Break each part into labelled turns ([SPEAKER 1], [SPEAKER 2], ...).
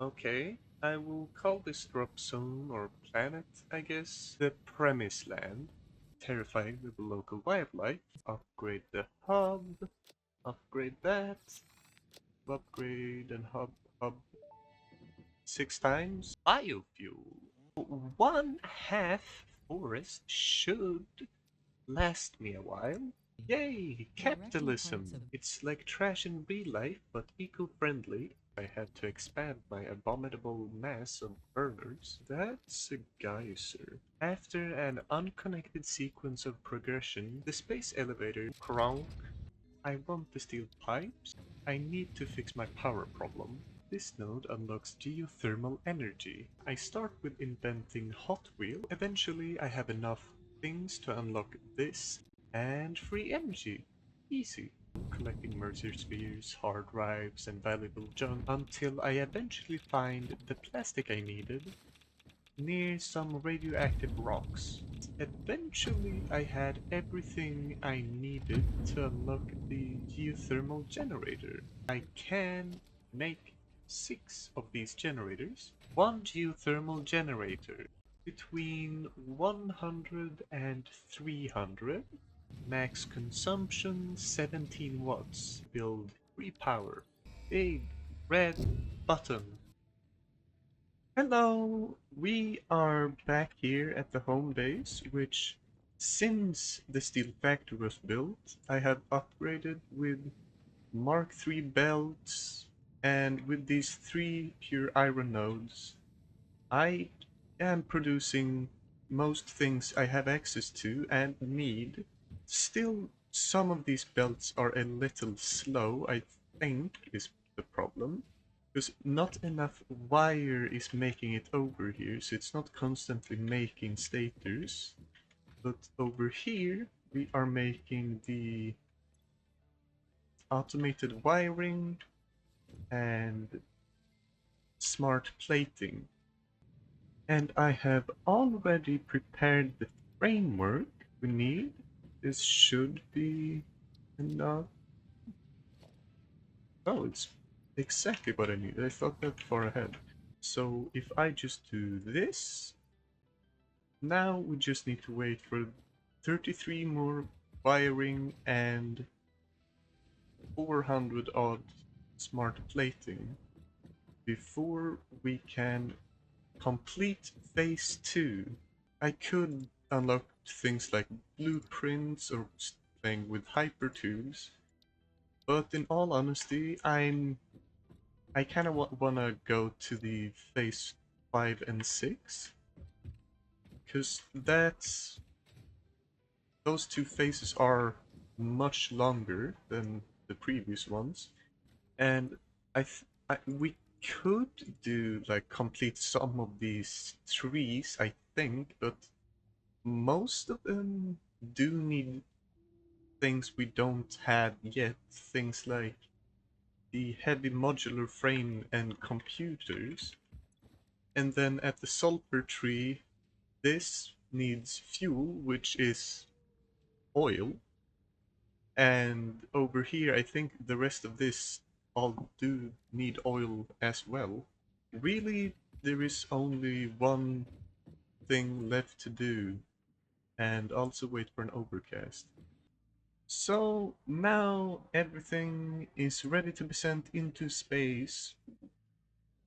[SPEAKER 1] Okay, I will call this drop zone or planet, I guess, the Premise Land. Terrifying with the local wildlife. Upgrade the hub. Upgrade that. Upgrade and hub 6 times. Biofuel. One half forest should last me a while. Yay! Capitalism! It's like trash in real life, but eco-friendly. I had to expand my abominable mass of burners. That's a geyser. After an unconnected sequence of progression, the space elevator cronk. I want the steel pipes. I need to fix my power problem. This node unlocks geothermal energy. I start with inventing Hot Wheel. Eventually I have enough things to unlock this and free energy. Easy. Collecting mercer spheres, hard drives, and valuable junk until I eventually find the plastic I needed near some radioactive rocks. Eventually, I had everything I needed to unlock the geothermal generator. I can make 6 of these generators. One geothermal generator between 100 and 300. Max consumption 17 watts. Build free power. Big red button. Hello! We are back here at the home base, which since the steel factory was built, I have upgraded with Mark III belts, and with these 3 pure iron nodes, I am producing most things I have access to and need. Still, some of these belts are a little slow, I think, is the problem. Because not enough wire is making it over here, so it's not constantly making stators. But over here, we are making the automated wiring and smart plating. And I have already prepared the framework we need. This should be enough. Oh, it's exactly what I need. I thought that far ahead. So if I just do this, now we just need to wait for 33 more wiring and 400 odd smart plating before we can complete phase 2. I could unlock things like blueprints or playing with hypertubes, but in all honesty, I kind of wanna go to the phase 5 and 6, because those 2 phases are much longer than the previous ones, and we could do like complete some of these trees, I think, but most of them do need things we don't have yet, things like the heavy modular frame and computers. And then at the sulfur tree, this needs fuel, which is oil. And over here, I think the rest of this all do need oil as well. Really, there is only one thing left to do, and also wait for an overcast. So now everything is ready to be sent into space.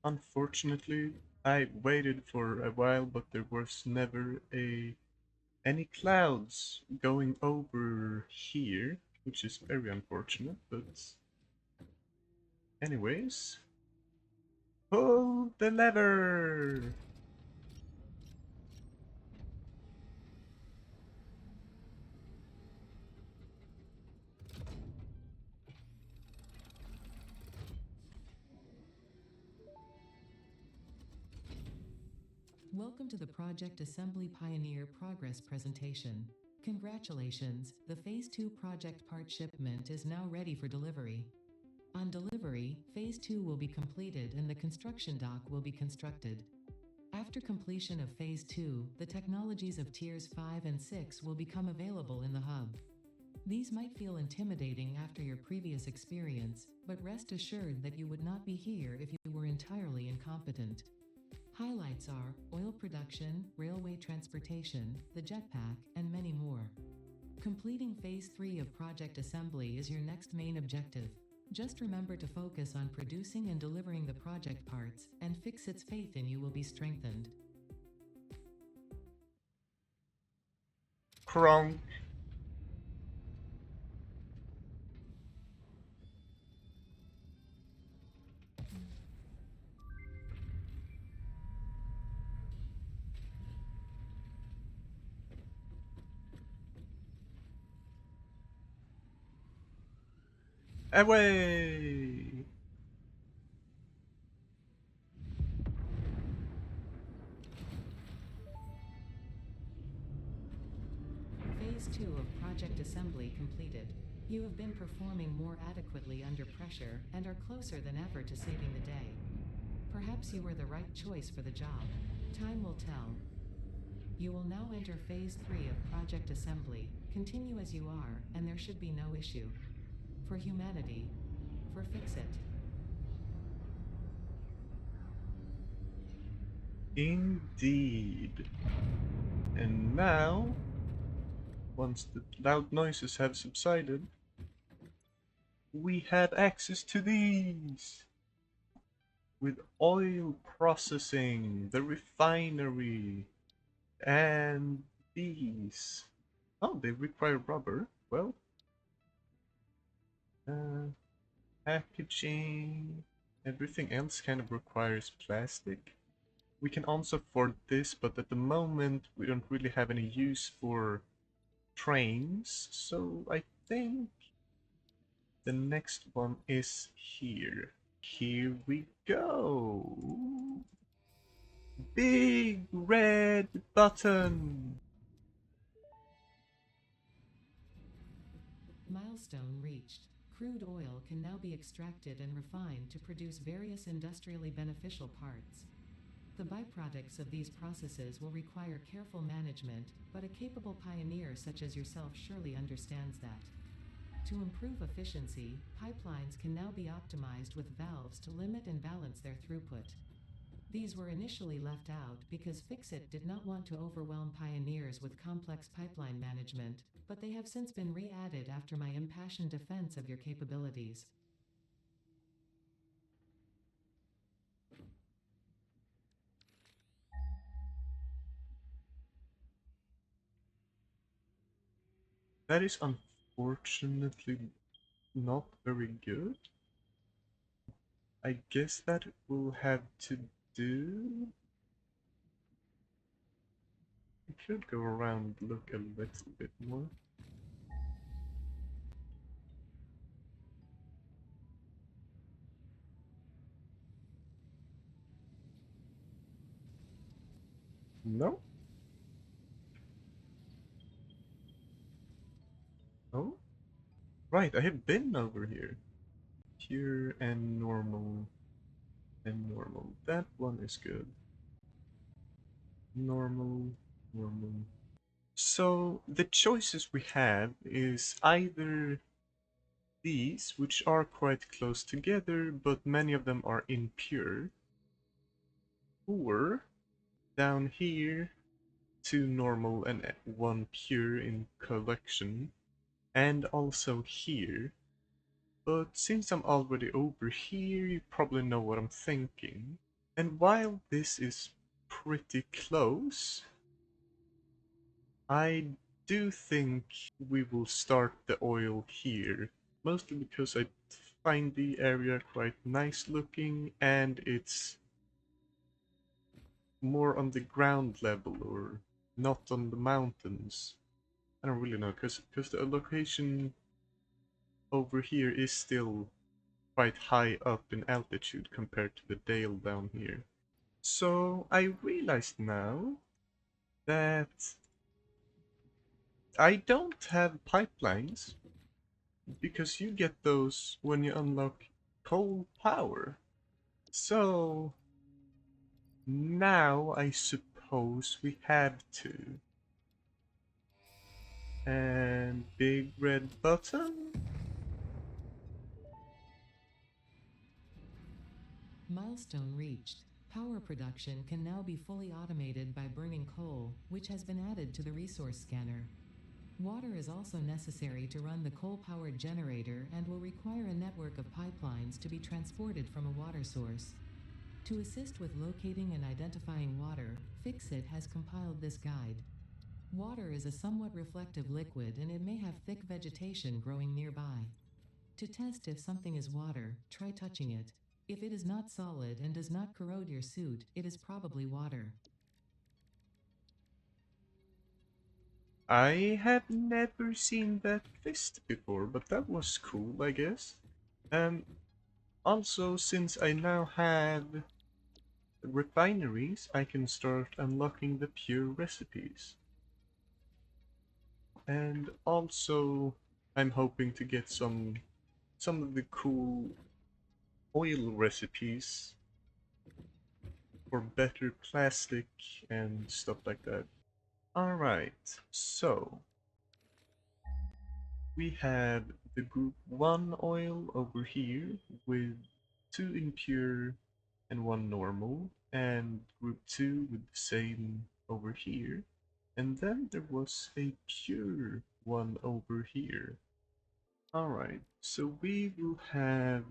[SPEAKER 1] Unfortunately, I waited for a while, but there was never any clouds going over here, which is very unfortunate, but anyways, pull the lever!
[SPEAKER 2] Welcome to the Project Assembly Pioneer Progress presentation. Congratulations, the Phase 2 project part shipment is now ready for delivery. On delivery, Phase 2 will be completed and the construction dock will be constructed. After completion of Phase 2, the technologies of Tiers 5 and 6 will become available in the hub. These might feel intimidating after your previous experience, but rest assured that you would not be here if you were entirely incompetent. Highlights are oil production, railway transportation, the jetpack, and many more. Completing Phase 3 of Project Assembly is your next main objective. Just remember to focus on producing and delivering the project parts, and Fixit's faith in you will be strengthened.
[SPEAKER 1] Kronk. Away!
[SPEAKER 2] Phase 2 of Project Assembly completed. You have been performing more adequately under pressure and are closer than ever to saving the day. Perhaps you were the right choice for the job. Time will tell. You will now enter Phase 3 of Project Assembly. Continue as you are, and there should be no issue. For humanity. For Fixit.
[SPEAKER 1] Indeed. And now, once the loud noises have subsided, we have access to these! With oil processing, the refinery, and these. Oh, they require rubber. Well, uh, packaging. Everything else kind of requires plastic. We can also afford this, but at the moment we don't really have any use for trains, so I think the next one is here. Here we go! Big red button!
[SPEAKER 2] Milestone reached. Crude oil can now be extracted and refined to produce various industrially beneficial parts. The byproducts of these processes will require careful management, but a capable pioneer such as yourself surely understands that. To improve efficiency, pipelines can now be optimized with valves to limit and balance their throughput. These were initially left out because Fixit did not want to overwhelm pioneers with complex pipeline management, but they have since been re-added after my impassioned defense of your capabilities.
[SPEAKER 1] That is unfortunately not very good. I guess that will have to do. We could go around and look a little bit more. No? Oh? Right, I have been over here. Pure and normal. And normal. That one is good. Normal, normal. So the choices we have is either these, which are quite close together, but many of them are impure, or down here, two normal and one pure in collection, and also here. But since I'm already over here, you probably know what I'm thinking. And while this is pretty close, I do think we will start the oil here. Mostly because I find the area quite nice looking and it's more on the ground level or not on the mountains. I don't really know because the location over here is still quite high up in altitude compared to the dale down here. So I realized now that I don't have pipelines because you get those when you unlock coal power. So now I suppose we have to. And big red button.
[SPEAKER 2] Milestone reached. Power production can now be fully automated by burning coal, which has been added to the resource scanner. Water is also necessary to run the coal-powered generator and will require a network of pipelines to be transported from a water source. To assist with locating and identifying water, Fixit has compiled this guide. Water is a somewhat reflective liquid and it may have thick vegetation growing nearby. To test if something is water, try touching it. If it is not solid and does not corrode your suit, it is probably water.
[SPEAKER 1] I have never seen that fist before, but that was cool, I guess. Um, Also, since I now have refineries, I can start unlocking the pure recipes. And also, I'm hoping to get some of the cool oil recipes for better plastic and stuff like that. Alright, so we have the group 1 oil over here with 2 impure and 1 normal, and group 2 with the same over here. And then there was a pure one over here. Alright, so we will have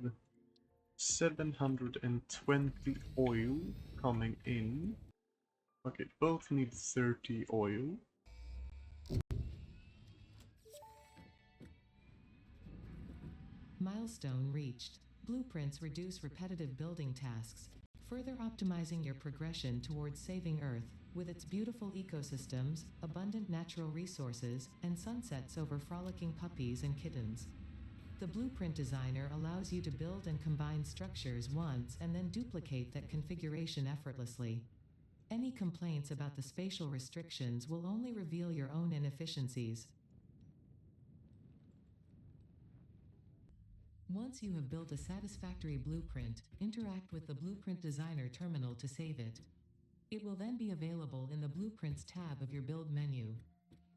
[SPEAKER 1] 720 oil coming in. Okay, both need 30 oil.
[SPEAKER 2] Milestone reached. Blueprints reduce repetitive building tasks, further optimizing your progression towards saving Earth, with its beautiful ecosystems, abundant natural resources, and sunsets over frolicking puppies and kittens. The blueprint designer allows you to build and combine structures once and then duplicate that configuration effortlessly. Any complaints about the spatial restrictions will only reveal your own inefficiencies. Once you have built a satisfactory blueprint, interact with the Blueprint Designer terminal to save it. It will then be available in the Blueprints tab of your build menu.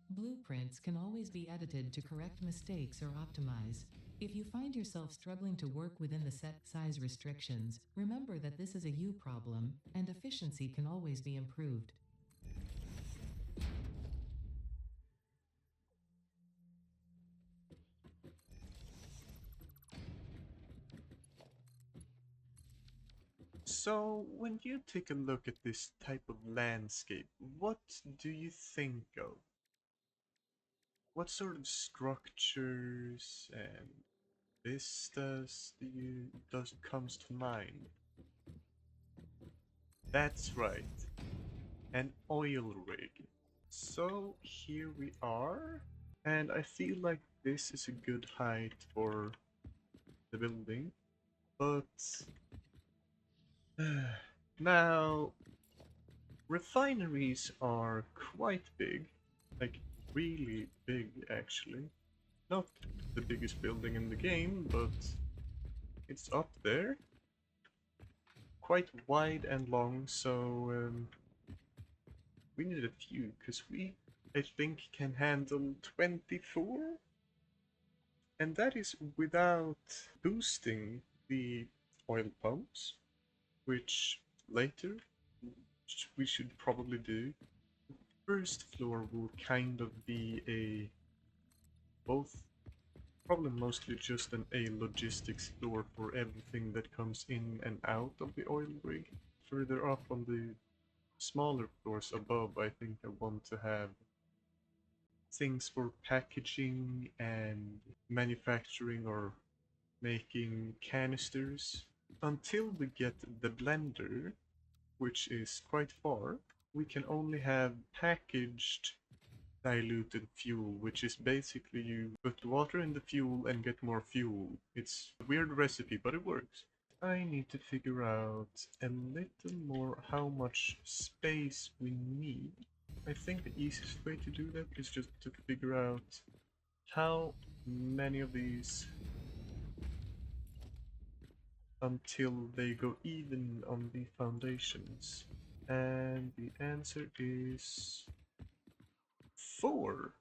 [SPEAKER 2] Blueprints can always be edited to correct mistakes or optimize. If you find yourself struggling to work within the set size restrictions, remember that this is a you problem, and efficiency can always be improved.
[SPEAKER 1] So, when you take a look at this type of landscape, what do you think of? What sort of structures and vistas does comes to mind? That's right, an oil rig. So here we are, and I feel like this is a good height for the building, but now refineries are quite big, like really big actually. Not the biggest building in the game, but it's up there. Quite wide and long, so we need a few, because we, I think, can handle 24? And that is without boosting the oil pumps, which later we should probably do. First floor will kind of be a both probably mostly just a logistics floor for everything that comes in and out of the oil rig. Further up on the smaller floors above, I think I want to have things for packaging and manufacturing or making canisters. Until we get the blender, which is quite far, we can only have packaged diluted fuel, which is basically you put water in the fuel and get more fuel. It's a weird recipe, but it works. I need to figure out a little more how much space we need. I think the easiest way to do that is just to figure out how many of these until they go even on the foundations. And the answer is 4.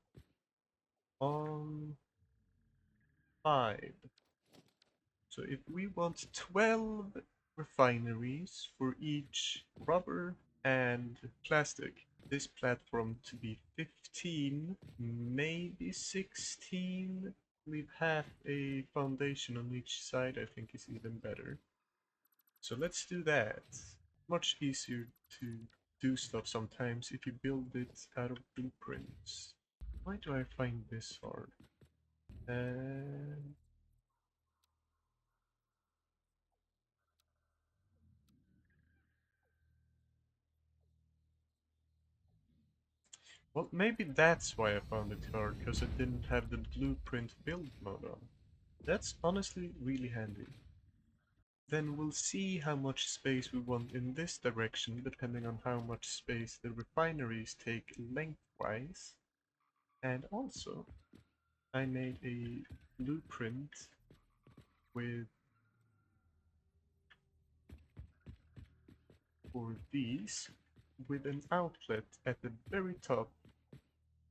[SPEAKER 1] on 5. So if we want 12 refineries for each rubber and plastic, this platform to be 15, maybe 16. Leave half a foundation on each side, I think is even better. So let's do that. Much easier to do stuff sometimes if you build it out of blueprints. Why do I find this hard? And well, maybe that's why I found it hard, because I didn't have the blueprint build mode on. That's honestly really handy. Then we'll see how much space we want in this direction, depending on how much space the refineries take lengthwise. And also, I made a blueprint with for these with an outlet at the very top,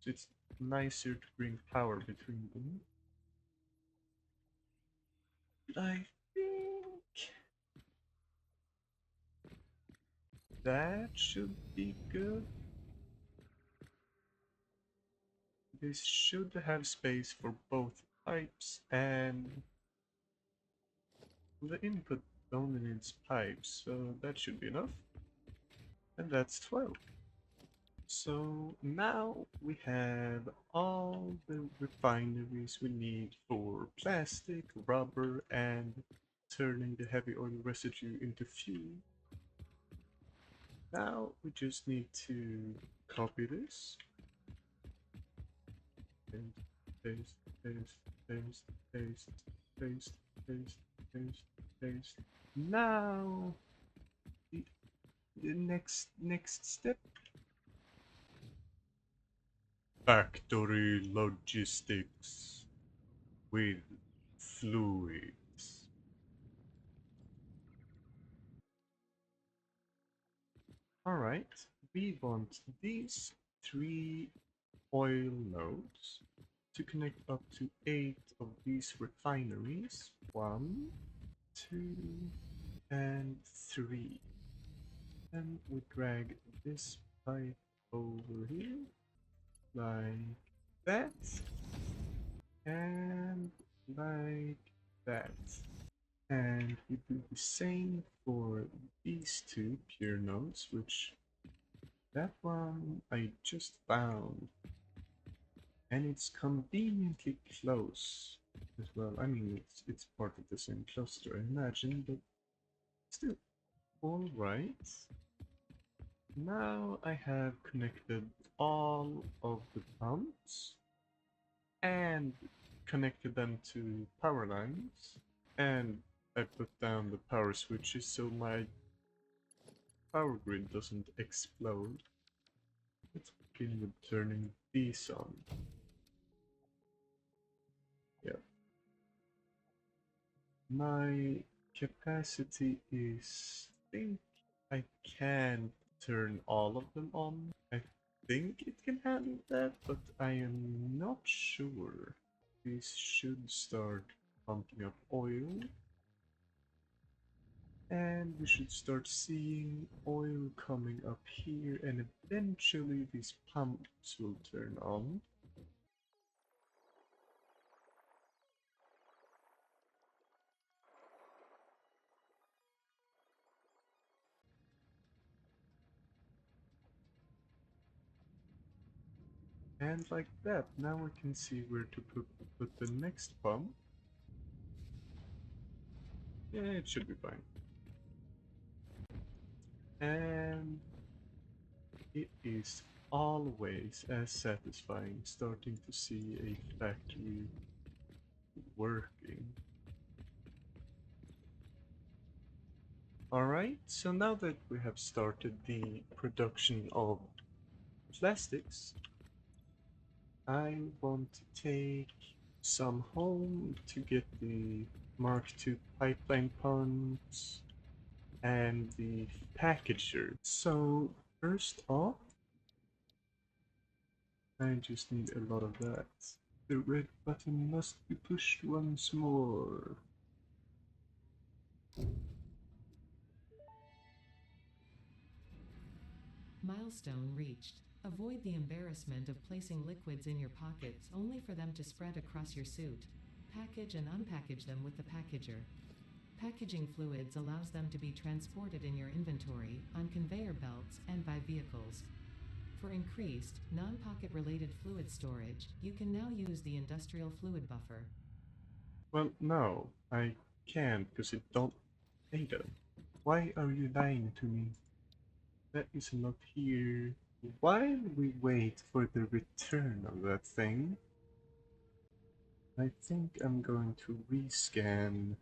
[SPEAKER 1] so it's nicer to bring power between them. I think that should be good. This should have space for both pipes, and the input only needs pipes, so that should be enough. And that's 12. So now we have all the refineries we need for plastic, rubber, and turning the heavy oil residue into fuel. Now we just need to copy this. Paste, paste, paste, paste, paste, paste, paste, paste, paste. Now the next step. Factory logistics with fluids. Alright, we want these 3 oil nodes to connect up to 8 of these refineries. 1, 2, and 3. Then we drag this pipe over here, like that, and like that. And we do the same for these 2 pure nodes, which that one I just found. And it's conveniently close as well. I mean, it's part of the same cluster, I imagine, but still. Alright. Now I have connected all of the pumps and connected them to power lines. And I put down the power switches so my power grid doesn't explode. Let's begin with turning these on. Yeah. My capacity is, I think I can turn all of them on. I think it can handle that, but I am not sure. These should start pumping up oil. And we should start seeing oil coming up here, and eventually these pumps will turn on. And like that, now we can see where to put the next pump. Yeah, it should be fine. And it is always as satisfying starting to see a factory working. Alright, so now that we have started the production of plastics, I want to take some home to get the Mark II pipeline pumps and the packager. So first off, I just need a lot of that. The red button must be pushed once more.
[SPEAKER 2] Milestone reached. Avoid the embarrassment of placing liquids in your pockets only for them to spread across your suit. Package and unpackage them with the packager. Packaging fluids allows them to be transported in your inventory, on conveyor belts, and by vehicles. For increased, non-pocket related fluid storage, you can now use the industrial fluid buffer.
[SPEAKER 1] Well, no, I can't because it don't. Ada, why are you lying to me? That is not here. While we wait for the return of that thing, I think I'm going to rescan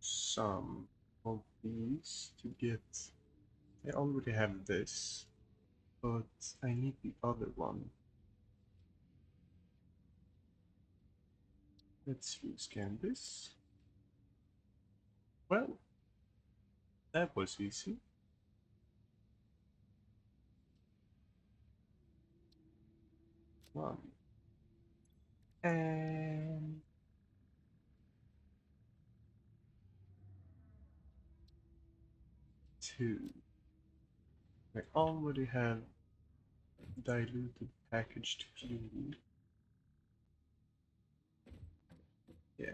[SPEAKER 1] some of these to get. I already have this, but I need the other one. Let's rescan this. Well, that was easy. One and two. I already have diluted packaged fuel. Yeah.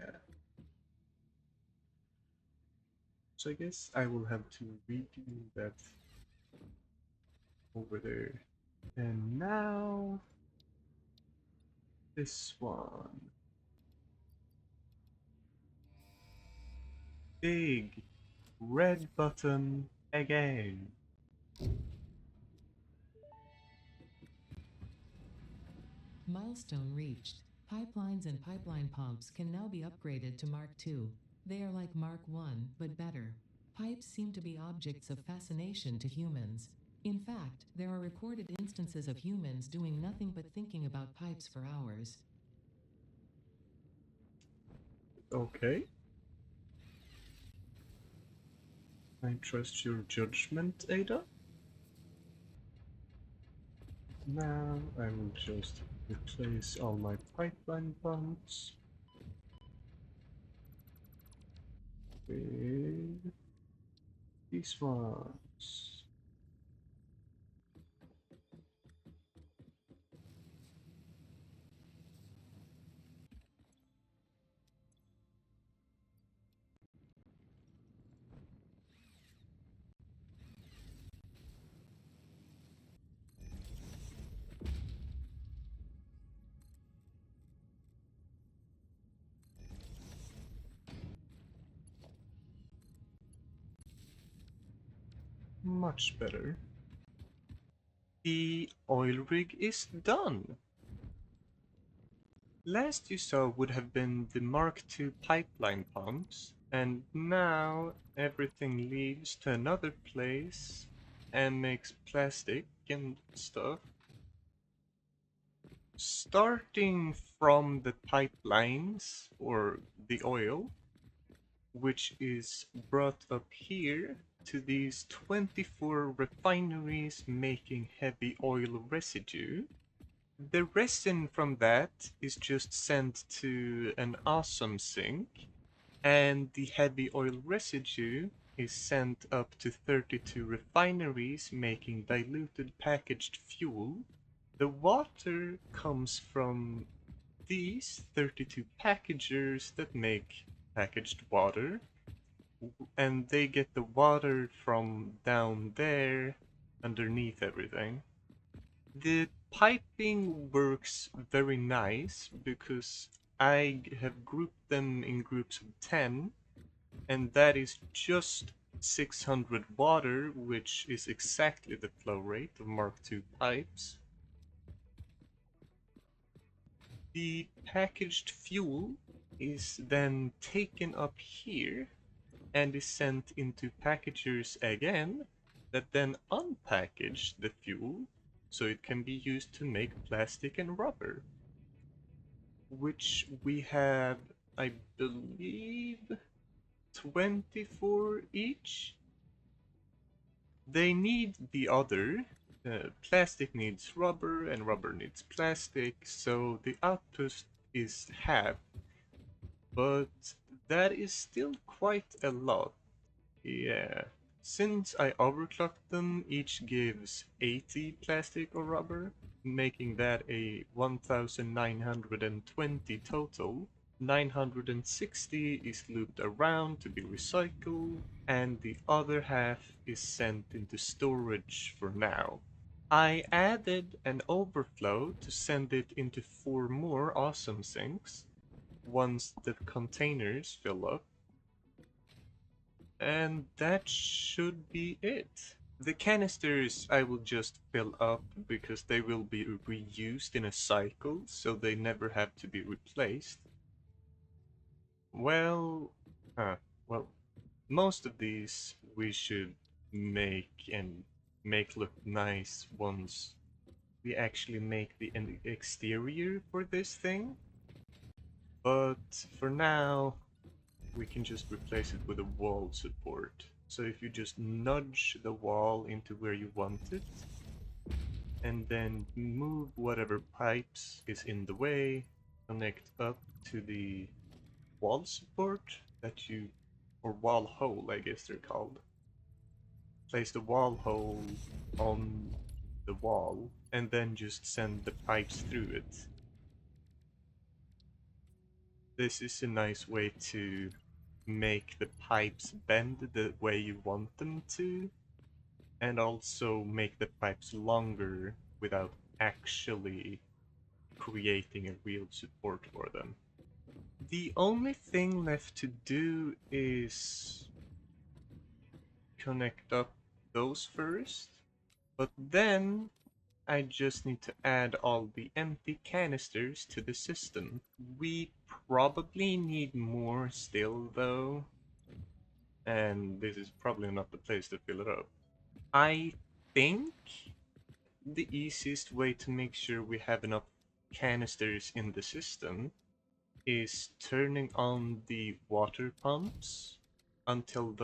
[SPEAKER 1] So I guess I will have to redo that over there. And now this one. Big red button again.
[SPEAKER 2] Milestone reached. Pipelines and pipeline pumps can now be upgraded to Mark II. They are like Mark I, but better. Pipes seem to be objects of fascination to humans. In fact, there are recorded instances of humans doing nothing but thinking about pipes for hours.
[SPEAKER 1] Okay. I trust your judgment, Ada. Now I will just replace all my pipeline pumps with these ones. Much better. The oil rig is done. Last you saw would have been the Mark II pipeline pumps, and now everything leaves to another place and makes plastic and stuff. Starting from the pipelines, or the oil, which is brought up here to these 24 refineries making heavy oil residue. The resin from that is just sent to an awesome sink, and the heavy oil residue is sent up to 32 refineries making diluted packaged fuel. The water comes from these 32 packagers that make packaged water, and they get the water from down there underneath everything. The piping works very nice because I have grouped them in groups of 10, and that is just 600 water, which is exactly the flow rate of Mark II pipes. The packaged fuel is then taken up here and is sent into packagers again that then unpackage the fuel so it can be used to make plastic and rubber, which we have, I believe, 24 each. They need the other Plastic needs rubber and rubber needs plastic, so the output is half, but that is still quite a lot. Yeah. Since I overclocked them, each gives 80 plastic or rubber, making that a 1920 total. 960 is looped around to be recycled, and the other half is sent into storage for now. I added an overflow to send it into 4 more awesome sinks once the containers fill up, and that should be it. The canisters I will just fill up because they will be reused in a cycle, so they never have to be replaced. Well, huh, well, most of these we should make look nice once we actually make the exterior for this thing. But for now, we can just replace it with a wall support. So if you just nudge the wall into where you want it, and then move whatever pipes is in the way, connect up to the wall support that you, or wall hole, I guess they're called. Place the wall hole on the wall, and then just send the pipes through it. This is a nice way to make the pipes bend the way you want them to, and also make the pipes longer without actually creating a real support for them. The only thing left to do is connect up those first, but then I just need to add all the empty canisters to the system. We probably need more still though, and this is probably not the place to fill it up. I think the easiest way to make sure we have enough canisters in the system is turning on the water pumps until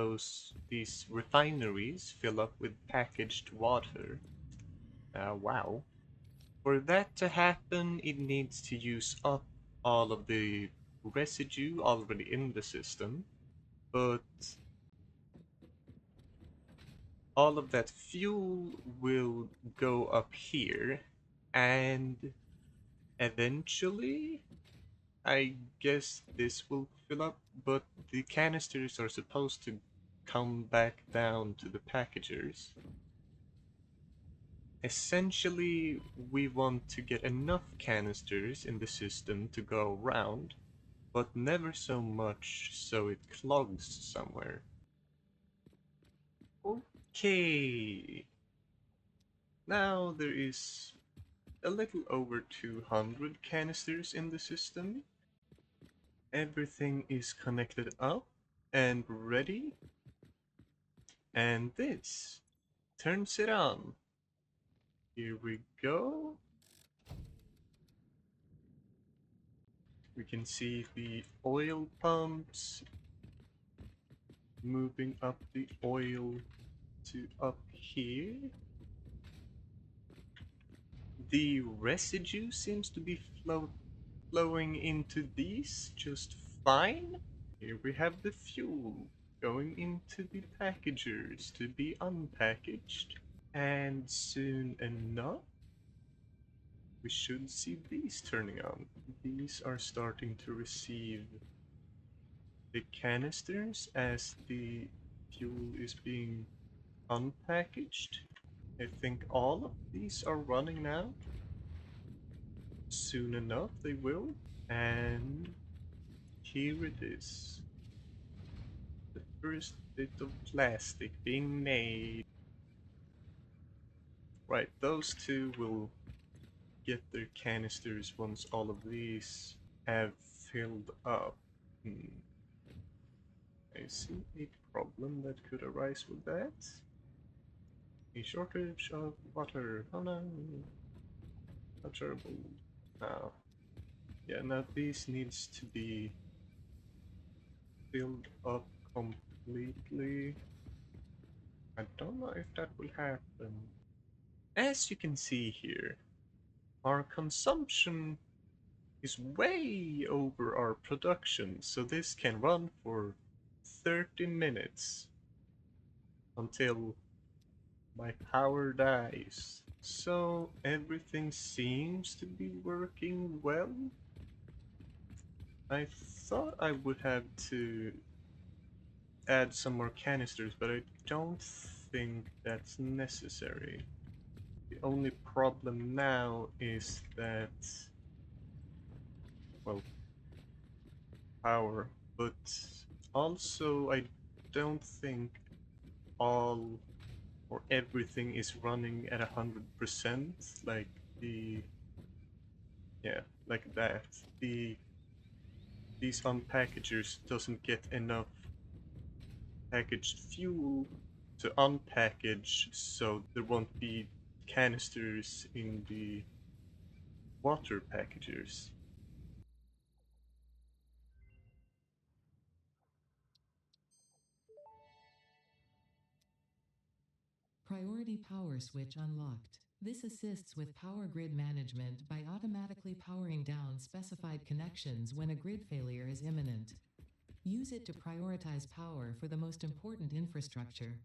[SPEAKER 1] these refineries fill up with packaged water. Wow. For that to happen, it needs to use up all of the residue already in the system, but all of that fuel will go up here, and eventually, I guess this will fill up, but the canisters are supposed to come back down to the packagers. Essentially, we want to get enough canisters in the system to go around, but never so much so it clogs somewhere. Okay, now there is a little over 200 canisters in the system. Everything is connected up and ready, and this turns it on. Here we go. We can see the oil pumps moving up the oil to up here. The residue seems to be flowing into these just fine. Here we have the fuel going into the packagers to be unpackaged. And soon enough, we should see these turning on. These are starting to receive the canisters as the fuel is being unpackaged. I think all of these are running now. Soon enough, they will. And here it is. The first bit of plastic being made. Right, those two will get their canisters once all of these have filled up. I see a problem that could arise with that. A shortage of water. Oh no, how terrible. Now, yeah, now these needs to be filled up completely. I don't know if that will happen. as you can see here, our consumption is way over our production, so this can run for 30 minutes until my power dies. So everything seems to be working well. I thought I would have to add some more canisters, but I don't think that's necessary. The only problem now is that, well, power, but also I don't think all or everything is running at 100%, like the, yeah, like that. These unpackagers doesn't get enough packaged fuel to unpackage, so there won't be canisters in the water packagers.
[SPEAKER 2] Priority power switch unlocked. This assists with power grid management by automatically powering down specified connections when a grid failure is imminent. Use it to prioritize power for the most important infrastructure.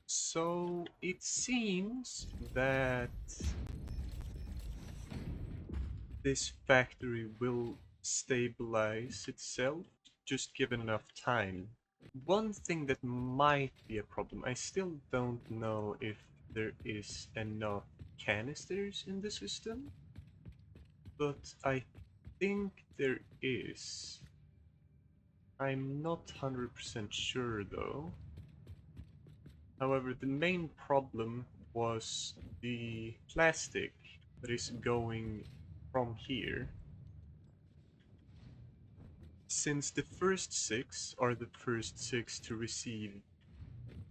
[SPEAKER 1] So it seems that this factory will stabilize itself just given enough time. One thing that might be a problem, I still don't know if there is enough canisters in the system, but I think there is. I'm not 100% sure though. However, the main problem was the plastic that is going from here. Since the first six are the first six to receive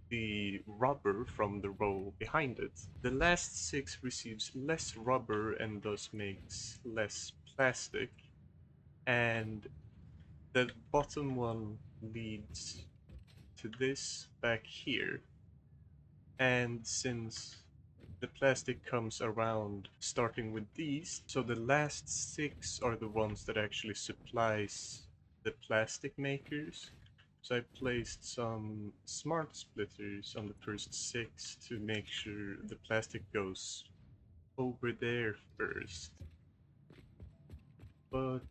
[SPEAKER 1] the rubber from the row behind it, the last six receives less rubber and thus makes less plastic, and the bottom one leads to this back here. And since the plastic comes around starting with these, so the last six are the ones that actually supplies the plastic makers. So I placed some smart splitters on the first six to make sure the plastic goes over there first. But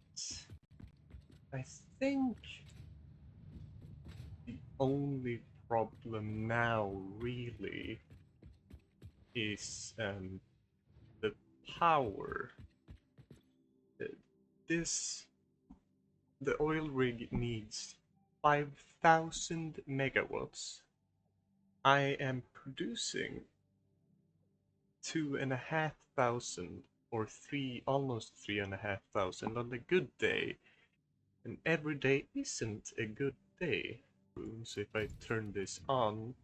[SPEAKER 1] I think the only problem now really is the power. Uh, This the oil rig needs 5,000 megawatts. I am producing 2,500 or three, almost 3,500 on a good day, and every day isn't a good day. So if I turn this on,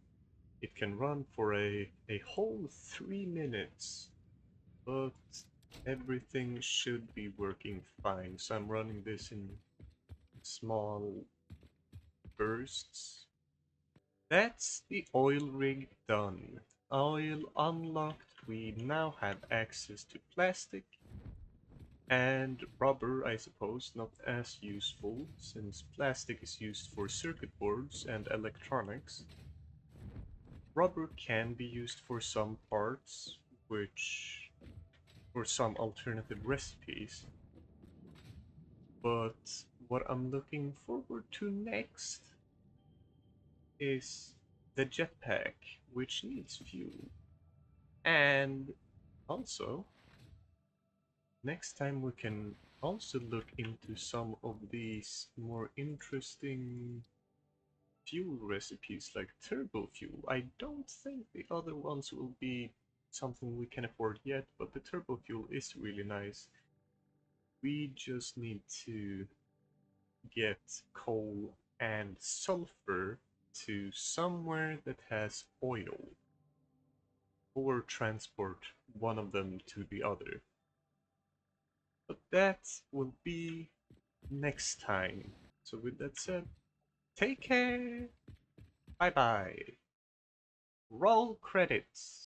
[SPEAKER 1] it can run for a whole 3 minutes, but everything should be working fine. So I'm running this in small bursts. That's the oil rig done. Oil unlocked, we now have access to plastic and rubber, I suppose, not as useful since plastic is used for circuit boards and electronics. Rubber can be used for some parts, which for some alternative recipes. But what I'm looking forward to next is the jetpack, which needs fuel. And also, next time we can also look into some of these more interesting fuel recipes like turbo fuel. I don't think the other ones will be something we can afford yet, but the turbo fuel is really nice. We just need to get coal and sulfur to somewhere that has oil or transport one of them to the other. But that will be next time. So with that said, take care. Bye bye. Roll credits.